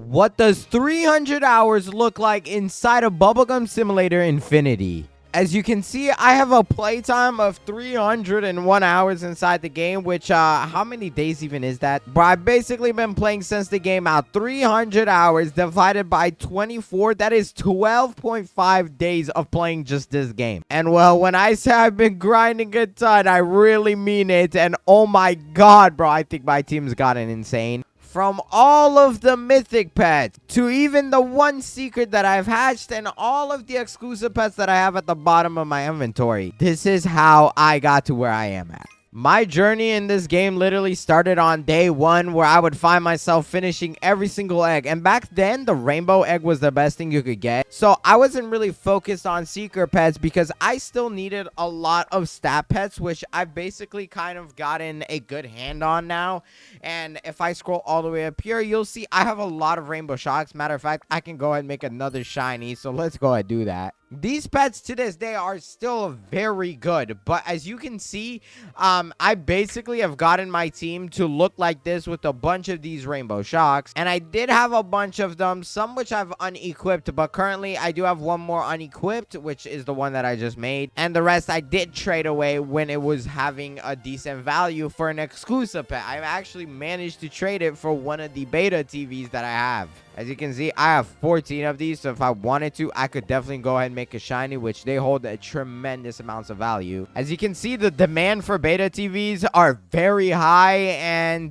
What does 300 hours look like inside of Bubblegum Simulator Infinity? As you can see, I have a playtime of 301 hours inside the game, which, how many days even is that? But I've basically been playing since the game out. 300 hours divided by 24, that is 12.5 days of playing just this game. And well, when I say I've been grinding a ton, I really mean it. And oh my god, bro, I think my team's gotten insane. From all of the mythic pets to even the one secret that I've hatched and all of the exclusive pets that I have at the bottom of my inventory. This is how I got to where I am at. My journey in this game literally started on day one, where I would find myself finishing every single egg. And back then, the rainbow egg was the best thing you could get. So I wasn't really focused on secret pets because I still needed a lot of stat pets, which I've basically kind of gotten a good hand on now. And if I scroll all the way up here, you'll see I have a lot of rainbow shocks. Matter of fact, I can go ahead and make another shiny. So let's go ahead and do that. These pets to this day are still very good, but as you can see, I basically have gotten my team to look like this with a bunch of these rainbow shocks, and I did have a bunch of them, some which I've unequipped, but currently I do have one more unequipped, which is the one that I just made, and the rest I did trade away when it was having a decent value for an exclusive pet. I actually managed to trade it for one of the beta TVs that I have. As you can see, I have 14 of these, so if I wanted to, I could definitely go ahead and make a shiny, which they hold a tremendous amounts of value. As you can see, the demand for beta TVs are very high, and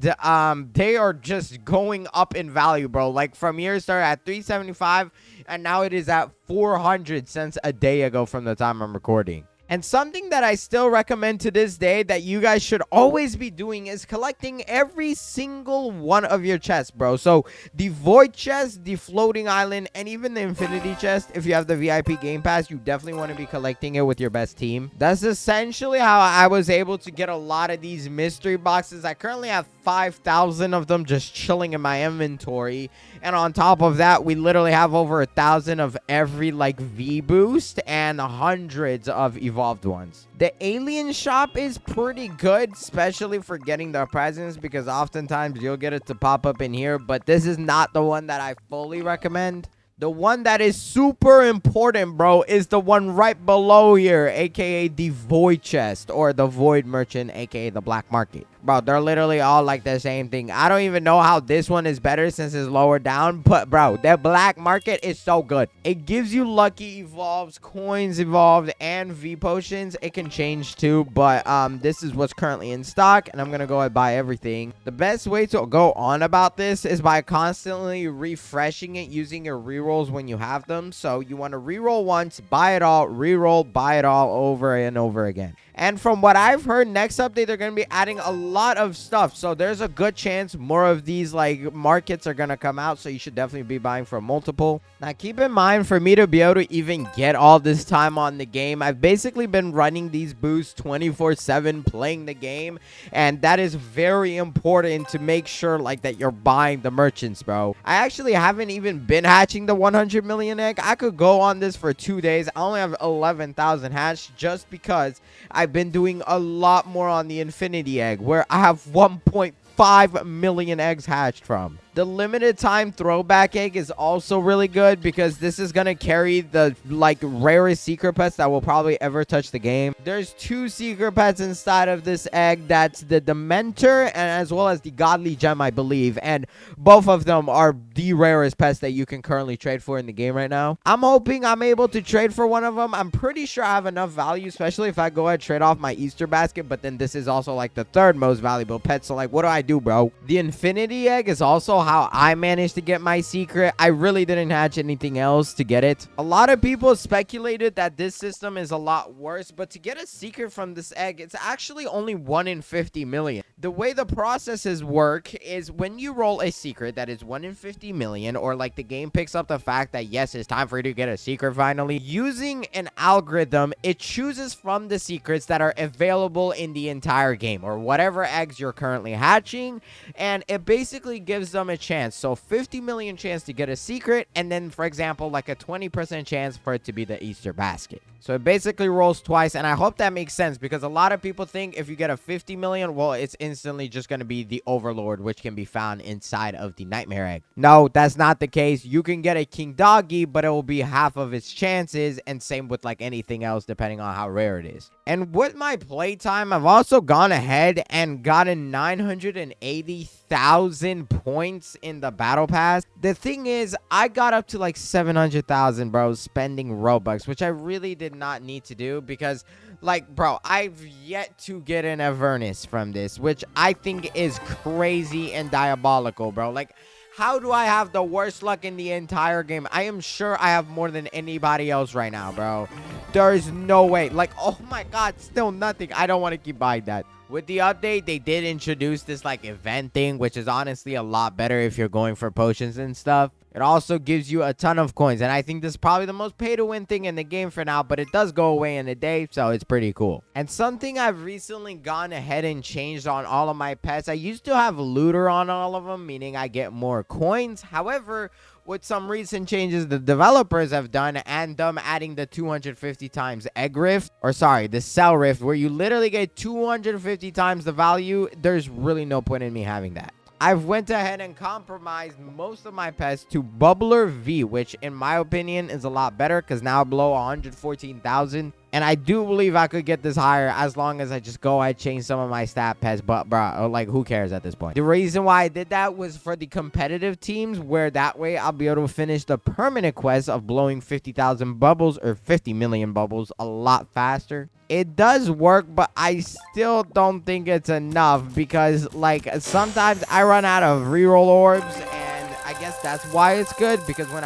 they are just going up in value, bro. Like, from here, started at 375, and now it is at 400 since a day ago from the time I'm recording. And something that I still recommend to this day that you guys should always be doing is collecting every single one of your chests, bro. So the void chest, the floating island, and even the infinity chest, if you have the VIP game pass, you definitely want to be collecting it with your best team. That's essentially how I was able to get a lot of these mystery boxes. I currently have 5,000 of them just chilling in my inventory. And on top of that, we literally have over 1,000 of every like V boost and hundreds of evolved ones. The alien shop is pretty good, especially for getting the presents, because oftentimes you'll get it to pop up in here, but this is not the one that I fully recommend. The one that is super important, bro, is the one right below here, aka the void chest or the void merchant, aka the black market. Bro, they're literally all like the same thing. I don't even know how this one is better since it's lower down, but bro, that black market is so good. It gives you lucky evolves, coins evolved, and V potions. It can change too, but this is what's currently in stock, and I'm gonna go ahead and buy everything. The best way to go on about this is by constantly refreshing it using your rerolls when you have them. So you want to reroll once, buy it all, reroll, buy it all over and over again. And from what I've heard, next update, they're going to be adding a lot of stuff. So there's a good chance more of these like markets are going to come out. So you should definitely be buying for multiple. Now, keep in mind, for me to be able to even get all this time on the game, I've basically been running these boosts 24/7 playing the game. And that is very important to make sure like that you're buying the merchants, bro. I actually haven't even been hatching the 100 million egg. I could go on this for 2 days. I only have 11,000 hatched just because I've been doing a lot more on the infinity egg, where I have 1.5 million eggs hatched from. The limited time throwback egg is also really good because this is going to carry the like rarest secret pets that will probably ever touch the game. There's 2 secret pets inside of this egg. That's the Dementor and as well as the Godly Gem, I believe. And both of them are the rarest pets that you can currently trade for in the game right now. I'm hoping I'm able to trade for one of them. I'm pretty sure I have enough value, especially if I go ahead and trade off my Easter basket. But then this is also like the 3rd most valuable pet. So like, what do I do, bro? The infinity egg is also how I managed to get my secret. I really didn't hatch anything else to get it. A lot of people speculated that this system is a lot worse, but to get a secret from this egg, it's actually only 1 in 50 million. The way the processes work is when you roll a secret that is 1 in 50 million, or like the game picks up the fact that yes, it's time for you to get a secret finally, using an algorithm, it chooses from the secrets that are available in the entire game or whatever eggs you're currently hatching, and it basically gives them a chance. So 50 million chance to get a secret, and then for example like a 20% chance for it to be the Easter basket. So it basically rolls twice, and I hope that makes sense because a lot of people think if you get a 50 million, well, it's instantly just going to be the Overlord, which can be found inside of the Nightmare Egg. No, that's not the case. You can get a King Doggy, but it will be half of its chances, and same with like anything else depending on how rare it is. And with my playtime, I've also gone ahead and gotten 980,000 points in the battle pass. The thing is, I got up to like 700,000, bro, spending Robux, which I really did not need to do because, like, bro, I've yet to get an Avernus from this, which I think is crazy and diabolical, bro. Like, how do I have the worst luck in the entire game? I am sure I have more than anybody else right now, bro. There's no way. Like, oh my god, still nothing. I don't want to keep buying that. With the update, they did introduce this like event thing, which is honestly a lot better if you're going for potions and stuff. It also gives you a ton of coins, and I think this is probably the most pay-to-win thing in the game for now, but it does go away in a day, so it's pretty cool. And something I've recently gone ahead and changed on all of my pets, I used to have looter on all of them, meaning I get more coins. However, with some recent changes the developers have done and them adding the 250 times egg rift, or sorry, the cell rift, where you literally get 250 times the value, there's really no point in me having that. I've went ahead and compromised most of my pets to Bubbler V, which in my opinion is a lot better because now below 114,000. And I do believe I could get this higher as long as I just go ahead and change some of my stat pets. But, bro, like, who cares at this point? The reason why I did that was for the competitive teams, where that way I'll be able to finish the permanent quest of blowing 50,000 bubbles or 50 million bubbles a lot faster. It does work, but I still don't think it's enough because, like, sometimes I run out of reroll orbs, and I guess that's why it's good, because when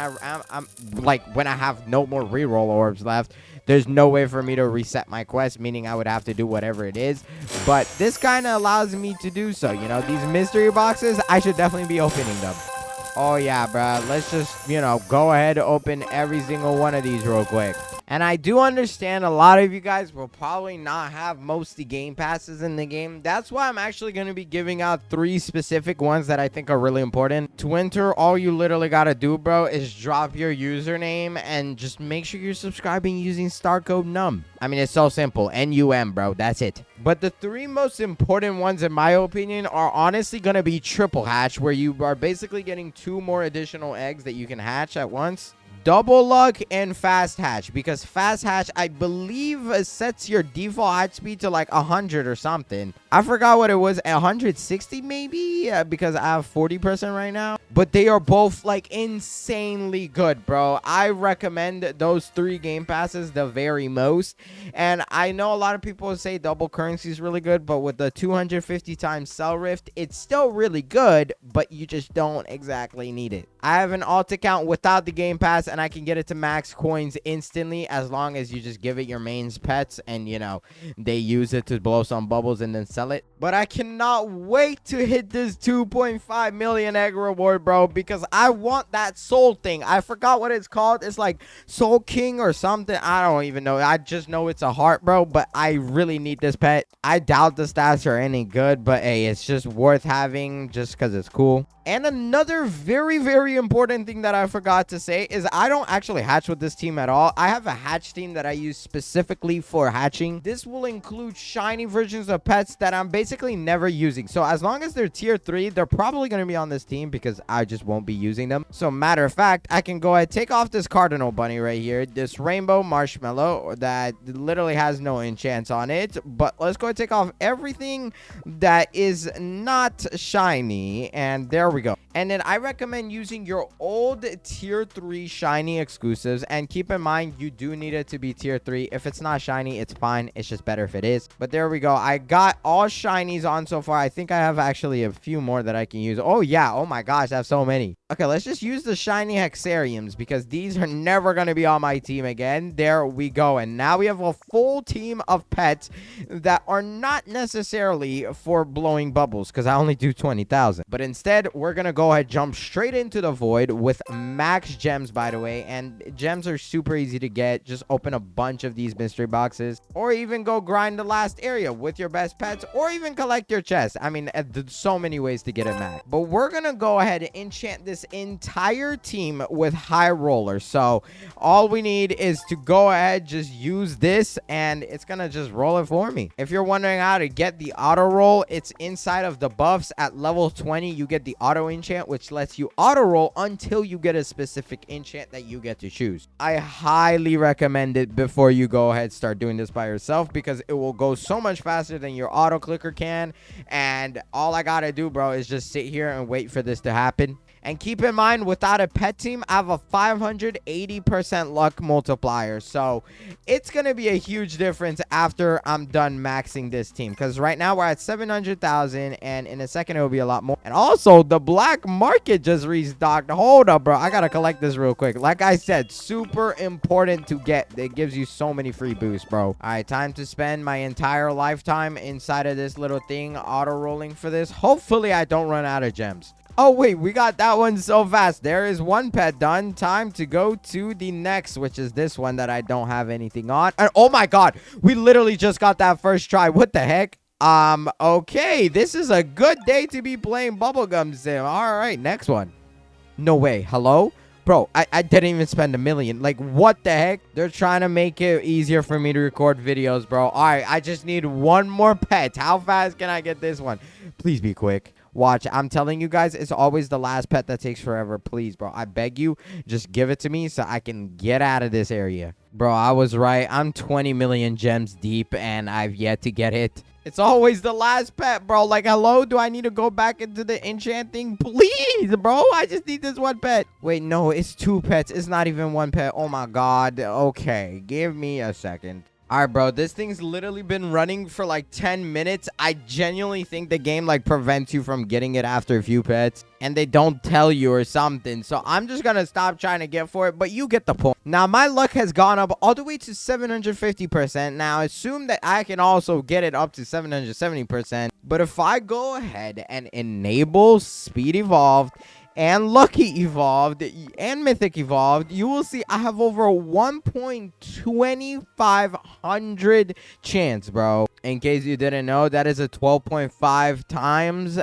when I have no more reroll orbs left, there's no way for me to reset my quest, meaning I would have to do whatever it is. But this kind of allows me to do so. You know, these mystery boxes, I should definitely be opening them. Oh, yeah, bro. Let's just, you know, go ahead and open every single one of these real quick. And I do understand a lot of you guys will probably not have most of the game passes in the game. That's why I'm actually going to be giving out 3 specific ones that I think are really important. To enter, all you literally got to do, bro, is drop your username and just make sure you're subscribing using StarCode NUM. I mean, it's so simple. NUM, bro. That's it. But the 3 most important ones, in my opinion, are honestly going to be triple hatch, where you are basically getting 2 more additional eggs that you can hatch at once. Double luck and fast hatch, because fast hatch, I believe, sets your default hatch speed to like 100 or something. I forgot what it was, 160 maybe, because I have 40% right now. But they are both like insanely good, bro. I recommend those 3 game passes the very most. And I know a lot of people say double currency is really good, but with the 250 times cell rift, it's still really good, but you just don't exactly need it. I have an alt account without the game pass, and I can get it to max coins instantly as long as you just give it your mains pets and, you know, they use it to blow some bubbles and then sell it. But I cannot wait to hit this 2.5 million egg reward, bro, because I want that soul thing. I forgot what it's called. It's like Soul King or something. I don't even know. I just know it's a heart, bro, but I really need this pet. I doubt the stats are any good, but hey, it's just worth having just because it's cool. And another very, very important thing that I forgot to say is I don't actually hatch with this team at all. I have a hatch team that I use specifically for hatching. This will include shiny versions of pets that I'm basically never using. So as long as they're tier 3, they're probably going to be on this team because I just won't be using them. So matter of fact, I can go ahead, take off this cardinal bunny right here, this rainbow marshmallow that literally has no enchants on it. But let's go ahead and take off everything that is not shiny. And there we go. And then I recommend using your old tier 3 shiny exclusives, and keep in mind you do need it to be tier 3. If it's not shiny, it's fine. It's just better if it is. But there we go. I got all shinies on so far. I think I have actually a few more that I can use. Oh yeah, oh my gosh, I have so many. Okay, let's just use the shiny hexariums because these are never going to be on my team again. There we go. And now we have a full team of pets that are not necessarily for blowing bubbles because I only do 20,000. But instead, we're going to go go ahead, jump straight into the void with max gems, by the way. And gems are super easy to get. Just open a bunch of these mystery boxes, or even go grind the last area with your best pets, or even collect your chest. I mean, there's so many ways to get it max. But we're gonna go ahead and enchant this entire team with high roller. So all we need is to go ahead, just use this, and it's gonna just roll it for me. If you're wondering how to get the auto roll, it's inside of the buffs. At level 20, you get the auto enchant, which lets you auto roll until you get a specific enchant that you get to choose. I highly recommend it before you go ahead start doing this by yourself, because it will go so much faster than your auto clicker can. And all I gotta do, bro, is just sit here and wait for this to happen. And keep in mind, without a pet team, I have a 580% luck multiplier. So it's going to be a huge difference after I'm done maxing this team. Because right now we're at 700,000. And in a second, it will be a lot more. And also, the black market just restocked. Hold up, bro. I got to collect this real quick. Like I said, super important to get. It gives you so many free boosts, bro. All right, time to spend my entire lifetime inside of this little thing, auto rolling for this. Hopefully, I don't run out of gems. Oh, wait, we got that one so fast. There is one pet done. Time to go to the next, which is this one that I don't have anything on. And oh my God, we literally just got that first try. What the heck? Okay, this is a good day to be playing Bubblegum Sim. All right, next one. No way. Hello? Bro, I didn't even spend $1 million. Like, what the heck? They're trying to make it easier for me to record videos, bro. All right, I just need one more pet. How fast can I get this one? Please be quick. Watch, I'm telling you guys, it's always the last pet that takes forever. Please, bro, I beg you, just give it to me so I can get out of this area. Bro, I was right. I'm 20 million gems deep, and I've yet to get it. It's always the last pet, bro. Like, hello? Do I need to go back into the enchanting? Please, bro. I just need this one pet. Wait, no, it's 2 pets. It's not even 1 pet. Oh, my God. Okay, give me a second. All right, bro, this thing's literally been running for like 10 minutes. I genuinely think the game like prevents you from getting it after a few pets, and they don't tell you or something. So I'm just gonna stop trying to get for it, but you get the point. Now my luck has gone up all the way to 750%. Now assume that I can also get it up to 770%. But if I go ahead and enable speed evolved and lucky evolved and mythic evolved, you will see I have over 1.2500 chance, bro. In case you didn't know, that is a 12.5 times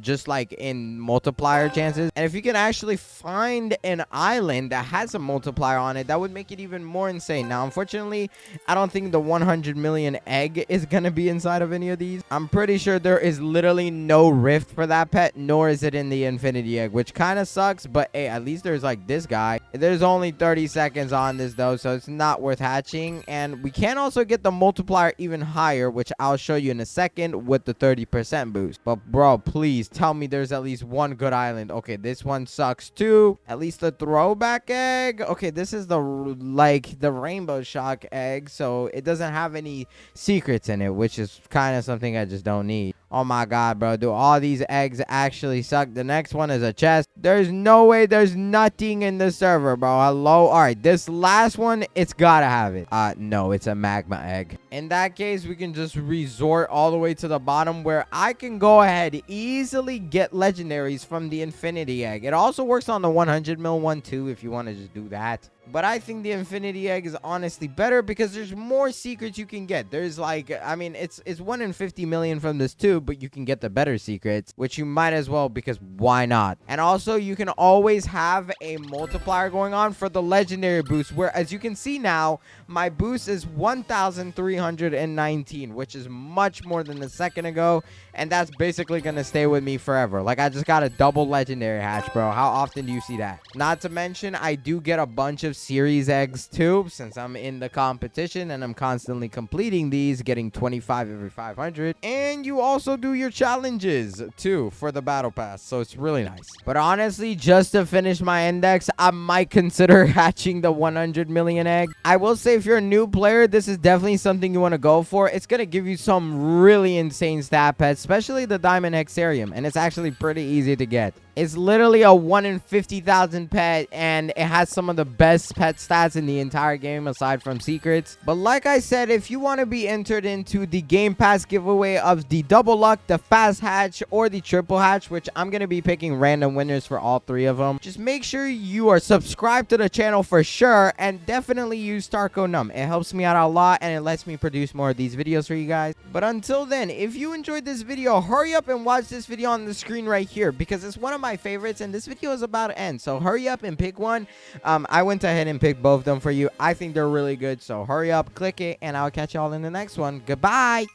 just like in multiplier chances. And if you can actually find an island that has a multiplier on it, that would make it even more insane. Now unfortunately, I don't think the 100 million egg is gonna be inside of any of these. I'm pretty sure there is literally no rift for that pet, nor is it in the infinity egg, which kind of sucks. But hey, at least there's like this guy. There's only 30 seconds on this though, so it's not worth hatching. And we can also get the multiplier even higher, which I'll show you in a second with the 30% boost. But bro, please tell me there's at least one good island. Okay, this one sucks too. At least the throwback egg. Okay, this is the rainbow shock egg, so it doesn't have any secrets in it, which is kind of something I just don't need. Oh my God, bro, do all these eggs actually suck? The next one is a chest. There's no way there's nothing in the server, bro. Hello? All right, this last one, it's gotta have it. No, it's a magma egg. In that case, we can just resort all the way to the bottom, where I can go ahead easily get legendaries from the infinity egg. It also works on the 100 mil one too, if you want to just do that. But I think the infinity egg is honestly better because there's more secrets you can get. There's like, I mean, it's 1 in 50 million from this too, but you can get the better secrets, which you might as well, because why not? And also you can always have a multiplier going on for the legendary boost, where as you can see now, my boost is 1,319, which is much more than a second ago. And that's basically going to stay with me forever. Like, I just got a double legendary hatch, bro. How often do you see that? Not to mention, I do get a bunch of series eggs too, since I'm in the competition and I'm constantly completing these, getting 25 every 500. And you also do your challenges too for the battle pass, so it's really nice. But honestly, just to finish my index, I might consider hatching the 100 million egg. I will say, if you're a new player, this is definitely something you want to go for. It's gonna give you some really insane stat pets, especially the diamond hexarium, and it's actually pretty easy to get. It's literally a 1 in 50,000 pet, and it has some of the best best pet stats in the entire game aside from secrets. But like I said, if you want to be entered into the Game Pass giveaway of the double luck, the fast hatch, or the triple hatch, which I'm going to be picking random winners for all three of them, just make sure you are subscribed to the channel for sure, and definitely use StarCode num. It helps me out a lot and it lets me produce more of these videos for you guys. But until then, if you enjoyed this video, hurry up and watch this video on the screen right here, because it's one of my favorites and this video is about to end. So hurry up and pick one. I went ahead and picked both of them for you. I think they're really good, so hurry up, click it, and I'll catch y'all in the next one. Goodbye.